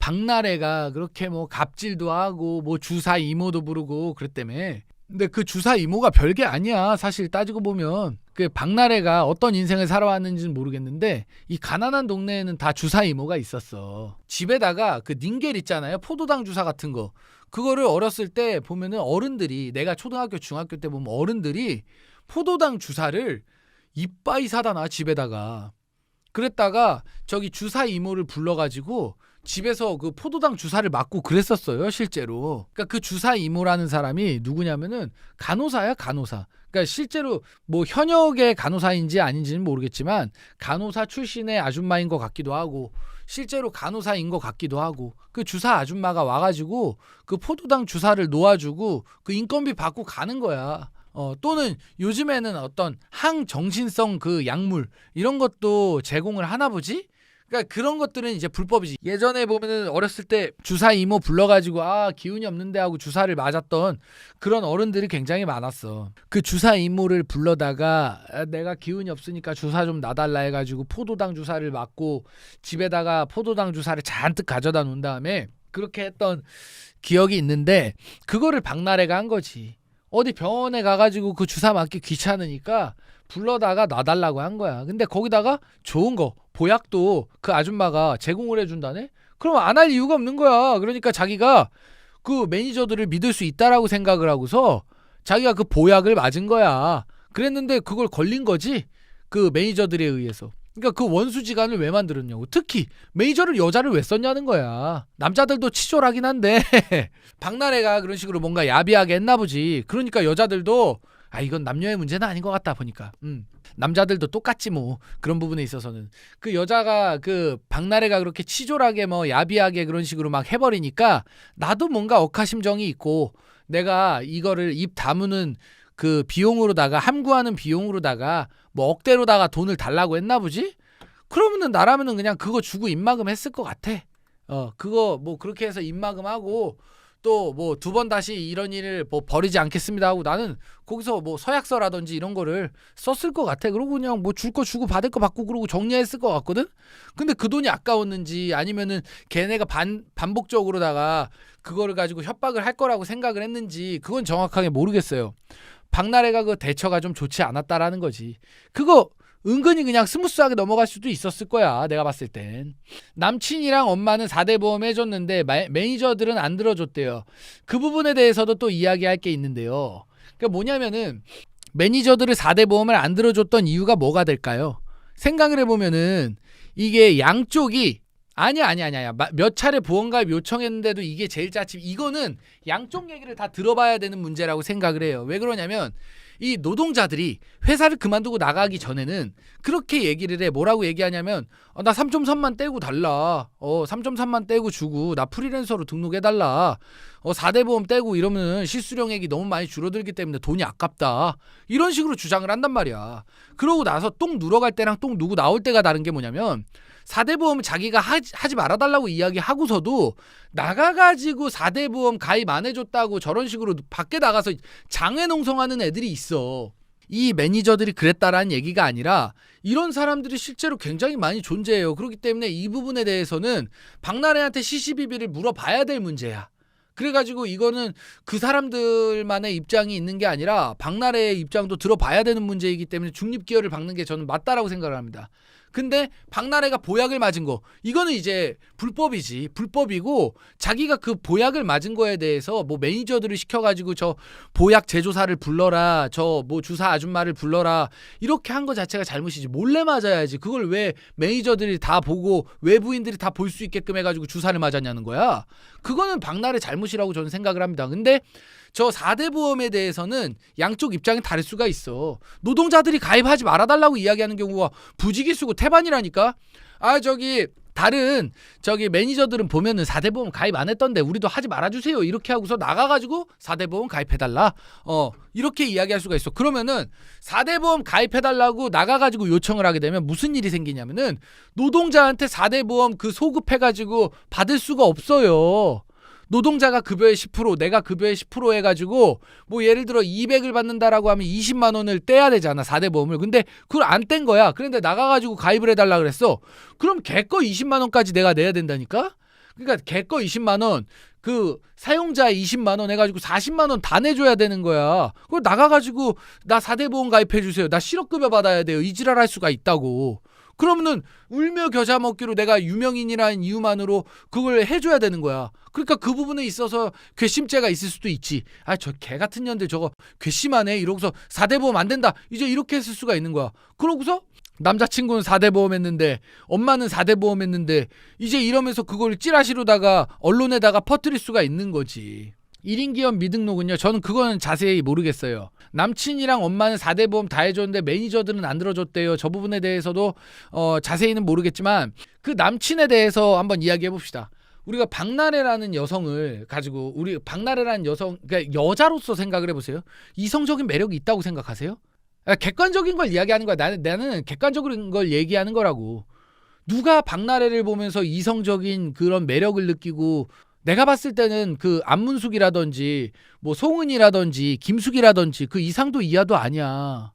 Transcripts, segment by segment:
박나래가 그렇게 뭐 갑질도 하고 뭐 주사 이모도 부르고 그랬다며. 근데 그 주사 이모가 별게 아니야. 사실 따지고 보면 그 박나래가 어떤 인생을 살아왔는지는 모르겠는데 이 가난한 동네에는 다 주사 이모가 있었어. 집에다가 그 닌겔 있잖아요. 포도당 주사 같은 거. 그거를 어렸을 때 보면은 어른들이, 내가 초등학교 중학교 때 보면 어른들이 포도당 주사를 이빠이 사다 놔 집에다가. 그랬다가 저기 주사 이모를 불러가지고 집에서 그 포도당 주사를 맞고 그랬었어요, 실제로. 그러니까 그 주사 이모라는 사람이 누구냐면은 간호사야, 간호사. 그러니까 실제로 뭐 현역의 간호사인지 아닌지는 모르겠지만 간호사 출신의 아줌마인 것 같기도 하고 실제로 간호사인 것 같기도 하고 그 주사 아줌마가 와가지고 그 포도당 주사를 놓아주고 그 인건비 받고 가는 거야. 또는 요즘에는 어떤 항정신성 그 약물 이런 것도 제공을 하나 보지? 그러니까 그런 것들은 이제 불법이지. 예전에 보면은 어렸을 때 주사 이모 불러가지고 기운이 없는데 하고 주사를 맞았던 그런 어른들이 굉장히 많았어. 그 주사 이모를 불러다가 내가 기운이 없으니까 주사 좀 놔달라 해가지고 포도당 주사를 맞고 집에다가 포도당 주사를 잔뜩 가져다 놓은 다음에 그렇게 했던 기억이 있는데 그거를 박나래가 한 거지. 어디 병원에 가가지고 그 주사 맞기 귀찮으니까 불러다가 놔달라고 한 거야. 근데 거기다가 좋은 거 보약도 그 아줌마가 제공을 해준다네? 그럼 안 할 이유가 없는 거야. 그러니까 자기가 그 매니저들을 믿을 수 있다라고 생각을 하고서 자기가 그 보약을 맞은 거야. 그랬는데 그걸 걸린 거지. 그 매니저들에 의해서. 그러니까 그 원수지간을 왜 만들었냐고. 특히 매니저를 여자를 왜 썼냐는 거야. 남자들도 치졸하긴 한데 박나래가 그런 식으로 뭔가 야비하게 했나 보지. 그러니까 여자들도 이건 남녀의 문제는 아닌 것 같다 보니까. 남자들도 똑같지 뭐. 그런 부분에 있어서는 그 여자가 그 박나래가 그렇게 치졸하게 뭐 야비하게 그런 식으로 막 해버리니까 나도 뭔가 억하심정이 있고 내가 이거를 입 다무는 그 비용으로다가 함구하는 비용으로다가 뭐 억대로다가 돈을 달라고 했나 보지? 그러면은 나라면은 그냥 그거 주고 입마금 했을 것 같아. 그거 뭐 그렇게 해서 입마금하고 또 뭐 두 번 다시 이런 일을 뭐 벌이지 않겠습니다 하고 나는 거기서 뭐 서약서라든지 이런 거를 썼을 것 같아. 그러고 그냥 뭐 줄 거 주고 받을 거 받고 그러고 정리했을 것 같거든. 근데 그 돈이 아까웠는지 아니면은 걔네가 반복적으로다가 그거를 가지고 협박을 할 거라고 생각을 했는지 그건 정확하게 모르겠어요. 박나래가 그 대처가 좀 좋지 않았다라는 거지. 그거 은근히 그냥 스무스하게 넘어갈 수도 있었을 거야. 내가 봤을 땐. 남친이랑 엄마는 4대 보험 해줬는데 매니저들은 안 들어줬대요. 그 부분에 대해서도 또 이야기할 게 있는데요. 그러니까 뭐냐면은 매니저들을 4대 보험을 안 들어줬던 이유가 뭐가 될까요? 생각을 해보면은 이게 양쪽이 아니야. 몇 차례 보험가입 요청했는데도 이게 제일 짜침. 이거는 양쪽 얘기를 다 들어봐야 되는 문제라고 생각을 해요. 왜 그러냐면 이 노동자들이 회사를 그만두고 나가기 전에는 그렇게 얘기를 해. 뭐라고 얘기하냐면 나 3.3만 떼고 달라. 3.3만 떼고 주고 나 프리랜서로 등록해달라. 4대 보험 떼고 이러면 실수령액이 너무 많이 줄어들기 때문에 돈이 아깝다. 이런 식으로 주장을 한단 말이야. 그러고 나서 똥 누러갈 때랑 똥 누구 나올 때가 다른 게 뭐냐면 4대 보험을 자기가 하지 말아달라고 이야기하고서도 나가가지고 4대 보험 가입 안 해줬다고 저런 식으로 밖에 나가서 장외농성하는 애들이 있어. 이 매니저들이 그랬다라는 얘기가 아니라 이런 사람들이 실제로 굉장히 많이 존재해요. 그렇기 때문에 이 부분에 대해서는 박나래한테 시시비비를 물어봐야 될 문제야. 그래가지고 이거는 그 사람들만의 입장이 있는 게 아니라 박나래의 입장도 들어봐야 되는 문제이기 때문에 중립기여를 박는 게 저는 맞다라고 생각을 합니다. 근데 박나래가 보약을 맞은 거 이거는 이제 불법이지. 불법이고 자기가 그 보약을 맞은 거에 대해서 뭐 매니저들을 시켜가지고 저 보약 제조사를 불러라, 저 뭐 주사 아줌마를 불러라 이렇게 한 거 자체가 잘못이지. 몰래 맞아야지. 그걸 왜 매니저들이 다 보고 외부인들이 다 볼 수 있게끔 해가지고 주사를 맞았냐는 거야. 그거는 박나래 잘못이라고 저는 생각을 합니다. 근데 저 4대 보험에 대해서는 양쪽 입장이 다를 수가 있어. 노동자들이 가입하지 말아달라고 이야기하는 경우가 부지기수고 태반이라니까. 다른 매니저들은 보면은 4대 보험 가입 안 했던데 우리도 하지 말아주세요 이렇게 하고서 나가가지고 4대 보험 가입해달라 이렇게 이야기할 수가 있어. 그러면은 4대 보험 가입해달라고 나가가지고 요청을 하게 되면 무슨 일이 생기냐면은 노동자한테 4대 보험 그 소급해가지고 받을 수가 없어요. 노동자가 급여의 10%, 내가 급여의 10% 해가지고 뭐 예를 들어 200을 받는다라고 하면 20만 원을 떼야 되잖아 4대 보험을. 근데 그걸 안 뗀 거야. 그런데 나가가지고 가입을 해달라 그랬어. 그럼 걔거 20만 원까지 내가 내야 된다니까? 그러니까 걔거 20만 원, 그 사용자 20만 원 해가지고 40만 원 다 내줘야 되는 거야. 그걸 나가가지고 나 4대 보험 가입해 주세요. 나 실업급여 받아야 돼요. 이 지랄 할 수가 있다고. 그러면은 울며 겨자 먹기로 내가 유명인이라는 이유만으로 그걸 해줘야 되는 거야. 그러니까 그 부분에 있어서 괘씸죄가 있을 수도 있지. 아, 저 개 같은 년들 저거 괘씸하네 이러고서 4대 보험 안 된다. 이제 이렇게 했을 수가 있는 거야. 그러고서 남자친구는 4대 보험 했는데 엄마는 4대 보험 했는데 이제 이러면서 그걸 찌라시로다가 언론에다가 퍼뜨릴 수가 있는 거지. 1인 기업 미등록은요. 저는 그거는 자세히 모르겠어요. 남친이랑 엄마는 4대 보험 다 해줬는데 매니저들은 안 들어줬대요. 저 부분에 대해서도 자세히는 모르겠지만 그 남친에 대해서 한번 이야기해 봅시다. 우리가 박나래라는 여성을 가지고 우리 박나래라는 여성 그러니까 여자로서 생각을 해보세요. 이성적인 매력이 있다고 생각하세요? 객관적인 걸 이야기하는 거야. 나는 객관적인 걸 얘기하는 거라고. 누가 박나래를 보면서 이성적인 그런 매력을 느끼고 내가 봤을 때는 그 안문숙이라든지 뭐 송은이라든지 김숙이라든지 그 이상도 이하도 아니야.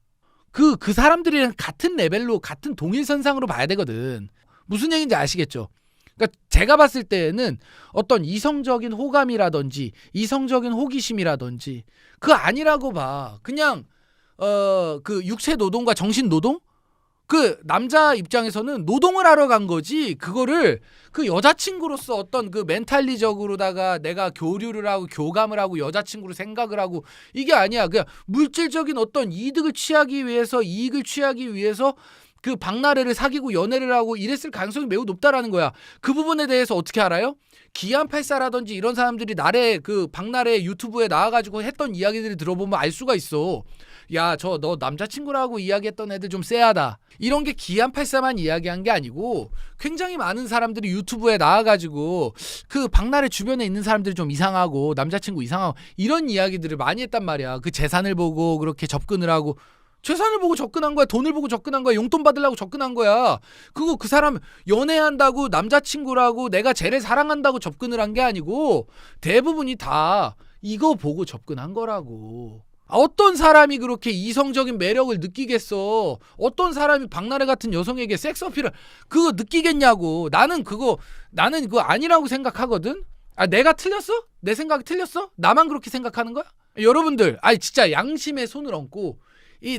그 사람들이랑 같은 레벨로 같은 동일선상으로 봐야 되거든. 무슨 얘기인지 아시겠죠? 그러니까 제가 봤을 때는 어떤 이성적인 호감이라든지 이성적인 호기심이라든지 그 아니라고 봐. 그냥 그 육체 노동과 정신 노동? 그 남자 입장에서는 노동을 하러 간 거지 그거를 그 여자친구로서 어떤 그 멘탈리적으로다가 내가 교류를 하고 교감을 하고 여자친구로 생각을 하고 이게 아니야. 그냥 물질적인 어떤 이득을 취하기 위해서 이익을 취하기 위해서 그 박나래를 사귀고 연애를 하고 이랬을 가능성이 매우 높다라는 거야. 그 부분에 대해서 어떻게 알아요? 기안84라든지 이런 사람들이 그 박나래 유튜브에 나와가지고 했던 이야기들을 들어보면 알 수가 있어. 야, 저 너 남자친구라고 이야기했던 애들 좀 쎄하다. 이런 게 기안84만 이야기한 게 아니고 굉장히 많은 사람들이 유튜브에 나와가지고 그 박나래 주변에 있는 사람들이 좀 이상하고 남자친구 이상하고 이런 이야기들을 많이 했단 말이야. 그 재산을 보고 그렇게 접근을 하고 재산을 보고 접근한 거야. 돈을 보고 접근한 거야. 용돈 받으려고 접근한 거야. 그거 그 사람 연애한다고 남자친구라고 내가 쟤를 사랑한다고 접근을 한 게 아니고 대부분이 다 이거 보고 접근한 거라고. 어떤 사람이 그렇게 이성적인 매력을 느끼겠어. 어떤 사람이 박나래 같은 여성에게 섹스 어필을 그거 느끼겠냐고. 나는 그거 아니라고 생각하거든. 아, 내가 틀렸어? 내 생각이 틀렸어? 나만 그렇게 생각하는 거야? 여러분들, 아니 진짜 양심에 손을 얹고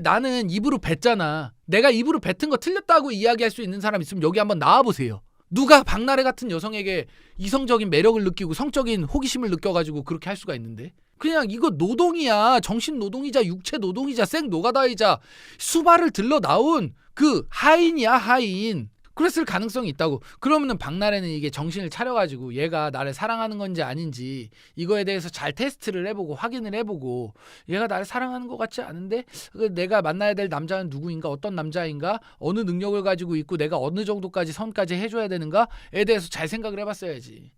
나는 입으로 뱉잖아. 내가 입으로 뱉은 거 틀렸다고 이야기할 수 있는 사람 있으면 여기 한번 나와보세요. 누가 박나래 같은 여성에게 이성적인 매력을 느끼고 성적인 호기심을 느껴가지고 그렇게 할 수가 있는데? 그냥 이거 노동이야. 정신 노동이자 육체 노동이자 생 노가다이자 수발을 들러 나온 그 하인이야, 하인. 그랬을 가능성이 있다고. 그러면은 박나래는 이게 정신을 차려가지고 얘가 나를 사랑하는 건지 아닌지 이거에 대해서 잘 테스트를 해보고 확인을 해보고 얘가 나를 사랑하는 것 같지 않은데 내가 만나야 될 남자는 누구인가, 어떤 남자인가, 어느 능력을 가지고 있고 내가 어느 정도까지 선까지 해줘야 되는가에 대해서 잘 생각을 해봤어야지.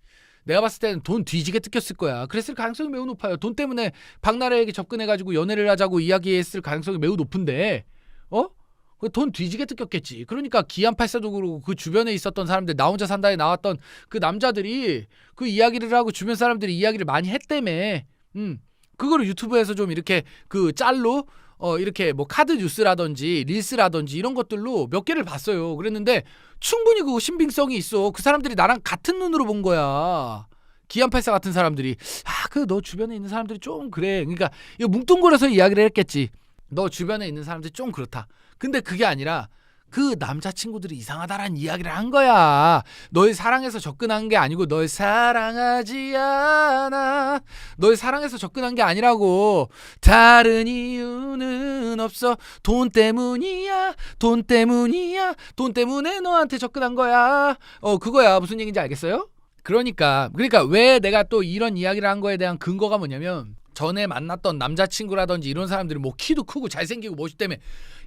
내가 봤을 때는 돈 뒤지게 뜯겼을 거야. 그랬을 가능성이 매우 높아요. 돈 때문에 박나래에게 접근해가지고 연애를 하자고 이야기했을 가능성이 매우 높은데 돈 뒤지게 뜯겼겠지. 그러니까 기안84도 그러고 그 주변에 있었던 사람들 나 혼자 산다에 나왔던 그 남자들이 그 이야기를 하고 주변 사람들이 이야기를 많이 했다며. 그거를 유튜브에서 좀 이렇게 그 짤로 이렇게 뭐 카드 뉴스라든지 릴스라든지 이런 것들로 몇 개를 봤어요. 그랬는데 충분히 그거 신빙성이 있어. 그 사람들이 나랑 같은 눈으로 본 거야. 기안84 같은 사람들이 그 너 주변에 있는 사람들이 좀 그래. 그러니까 이거 뭉뚱그려서 이야기를 했겠지. 너 주변에 있는 사람들이 좀 그렇다. 근데 그게 아니라 그 남자친구들이 이상하다라는 이야기를 한 거야. 널 사랑해서 접근한 게 아니고 널 사랑하지 않아. 널 사랑해서 접근한 게 아니라고. 다른 이유는 없어. 돈 때문이야. 돈 때문이야. 돈 때문에 너한테 접근한 거야. 그거야. 무슨 얘기인지 알겠어요? 그러니까 왜 내가 또 이런 이야기를 한 거에 대한 근거가 뭐냐면 전에 만났던 남자친구라든지 이런 사람들이 뭐 키도 크고 잘생기고 멋있다며.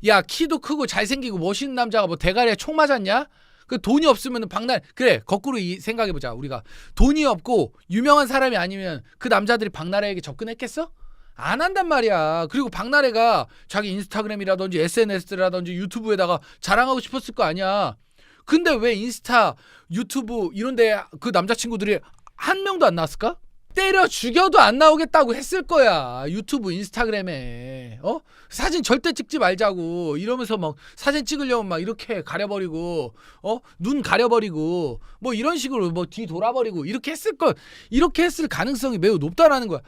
야, 키도 크고 잘생기고 멋있는 남자가 뭐 대가리에 총 맞았냐? 그 돈이 없으면 박나래. 그래, 거꾸로 생각해보자. 우리가 돈이 없고 유명한 사람이 아니면 그 남자들이 박나래에게 접근했겠어? 안 한단 말이야. 그리고 박나래가 자기 인스타그램이라든지 SNS라든지 유튜브에다가 자랑하고 싶었을 거 아니야. 근데 왜 인스타, 유튜브 이런데 그 남자친구들이 한 명도 안 나왔을까? 때려 죽여도 안 나오겠다고 했을 거야. 유튜브, 인스타그램에. 사진 절대 찍지 말자고 이러면서 막 사진 찍으려면 막 이렇게 가려버리고 눈 가려버리고 뭐 이런 식으로 뭐 뒤 돌아버리고 이렇게 했을 가능성이 매우 높다라는 거야.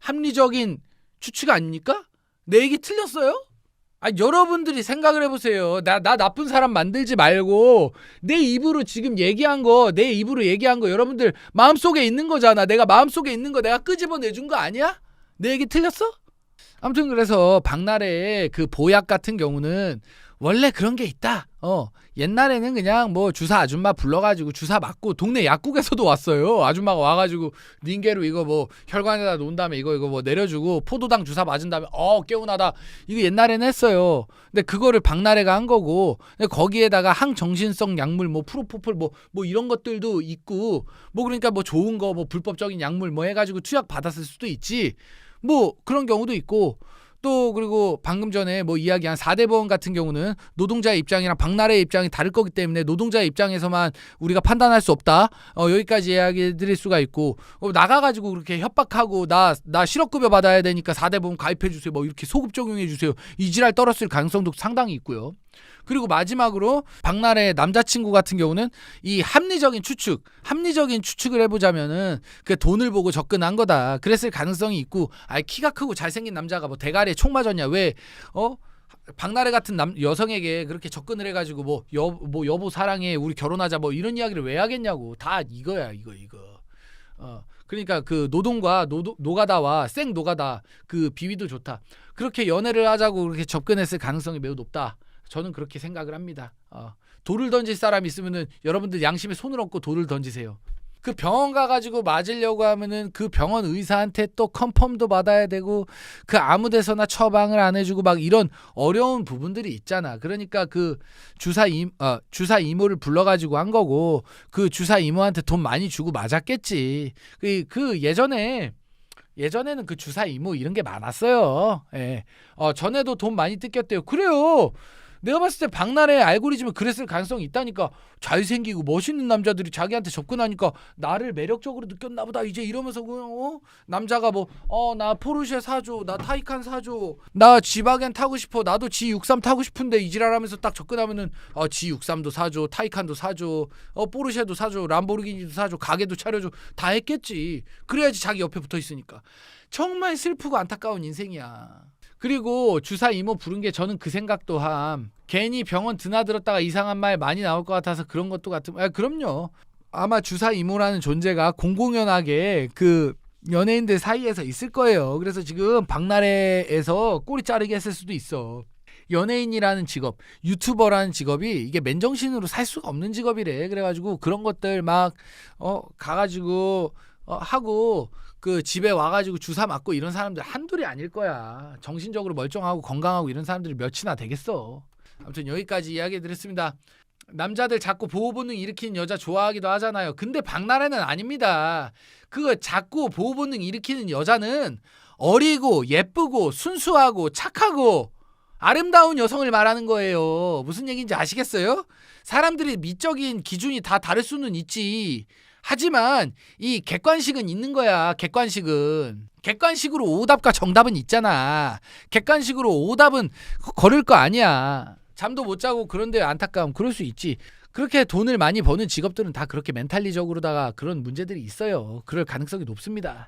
합리적인 추측 아닙니까? 내 얘기 틀렸어요? 여러분들이 생각을 해보세요. 나 나쁜 사람 만들지 말고 내 입으로 얘기한 거 여러분들 마음속에 있는 거잖아. 내가 마음속에 있는 거 내가 끄집어내준 거 아니야? 내 얘기 틀렸어? 아무튼 그래서 박나래의 그 보약 같은 경우는 원래 그런 게 있다. 옛날에는 그냥 뭐 주사 아줌마 불러가지고 주사 맞고 동네 약국에서도 왔어요. 아줌마가 와가지고 닌게로 이거 뭐 혈관에다 놓은 다음에 이거 뭐 내려주고 포도당 주사 맞은 다음에 개운하다. 이거 옛날에는 했어요. 근데 그거를 박나래가 한 거고, 근데 거기에다가 항정신성 약물 뭐 프로포폴 뭐 이런 것들도 있고, 뭐 그러니까 뭐 좋은 거 뭐 불법적인 약물 뭐 해가지고 투약 받았을 수도 있지. 뭐 그런 경우도 있고. 또 그리고 방금 전에 뭐 이야기한 4대 보험 같은 경우는 노동자의 입장이랑 박나래의 입장이 다를 거기 때문에 노동자의 입장에서만 우리가 판단할 수 없다. 여기까지 이야기 드릴 수가 있고, 나가가지고 그렇게 협박하고 나 실업급여 받아야 되니까 4대 보험 가입해 주세요. 뭐 이렇게 소급 적용해 주세요. 이 지랄 떨었을 가능성도 상당히 있고요. 그리고 마지막으로 박나래의 남자친구 같은 경우는 이 합리적인 추측을 해보자면은 그 돈을 보고 접근한 거다. 그랬을 가능성이 있고, 키가 크고 잘생긴 남자가 뭐 대가리에 총 맞았냐? 왜 박나래 같은 여성에게 그렇게 접근을 해가지고 뭐 여보 사랑해 우리 결혼하자 뭐 이런 이야기를 왜 하겠냐고. 다 이거야 이거. 그러니까 그 노가다와 생 노가다 그 비위도 좋다. 그렇게 연애를 하자고 그렇게 접근했을 가능성이 매우 높다. 저는 그렇게 생각을 합니다. 돌을 던질 사람 있으면은 여러분들 양심에 손을 얹고 돌을 던지세요. 그 병원 가가지고 맞으려고 하면은 그 병원 의사한테 또 컨펌도 받아야 되고, 그 아무 데서나 처방을 안 해주고 막 이런 어려운 부분들이 있잖아. 그러니까 그 주사 이모를 불러가지고 한 거고, 그 주사 이모한테 돈 많이 주고 맞았겠지. 그 예전에는 그 주사 이모 이런 게 많았어요. 예. 전에도 돈 많이 뜯겼대요. 그래요. 내가 봤을 때 박나래의 알고리즘은 그랬을 가능성이 있다니까. 잘생기고 멋있는 남자들이 자기한테 접근하니까 나를 매력적으로 느꼈나 보다 이제 이러면서 그냥 남자가 뭐 나 포르쉐 사줘, 나 타이칸 사줘, 나 지바겐 타고 싶어, 나도 G63 타고 싶은데 이지랄하면서 딱 접근하면은 G63도 사줘, 타이칸도 사줘, 포르쉐도 사줘, 람보르기니도 사줘, 가게도 차려줘. 다 했겠지. 그래야지 자기 옆에 붙어 있으니까. 정말 슬프고 안타까운 인생이야. 그리고 주사 이모 부른 게 저는 그 생각도 함. 괜히 병원 드나들었다가 이상한 말 많이 나올 것 같아서 그런 것도 그럼요. 아마 주사 이모라는 존재가 공공연하게 그 연예인들 사이에서 있을 거예요. 그래서 지금 박나래에서 꼬리 자르게 했을 수도 있어. 연예인이라는 직업, 유튜버라는 직업이 이게 맨정신으로 살 수가 없는 직업이래. 그래가지고 그런 것들 막 가가지고 하고 그 집에 와가지고 주사 맞고 이런 사람들 한둘이 아닐 거야. 정신적으로 멀쩡하고 건강하고 이런 사람들이 몇이나 되겠어. 아무튼 여기까지 이야기 드렸습니다. 남자들 자꾸 보호 본능 일으키는 여자 좋아하기도 하잖아요. 근데 박나래는 아닙니다. 그거 자꾸 보호 본능 일으키는 여자는 어리고 예쁘고 순수하고 착하고 아름다운 여성을 말하는 거예요. 무슨 얘기인지 아시겠어요? 사람들이 미적인 기준이 다 다를 수는 있지. 하지만 이 객관식은 있는 거야. 객관식으로 오답과 정답은 있잖아. 객관식으로 오답은 걸을 거 아니야. 잠도 못 자고 그런데 안타까움 그럴 수 있지. 그렇게 돈을 많이 버는 직업들은 다 그렇게 멘탈리적으로다가 그런 문제들이 있어요. 그럴 가능성이 높습니다.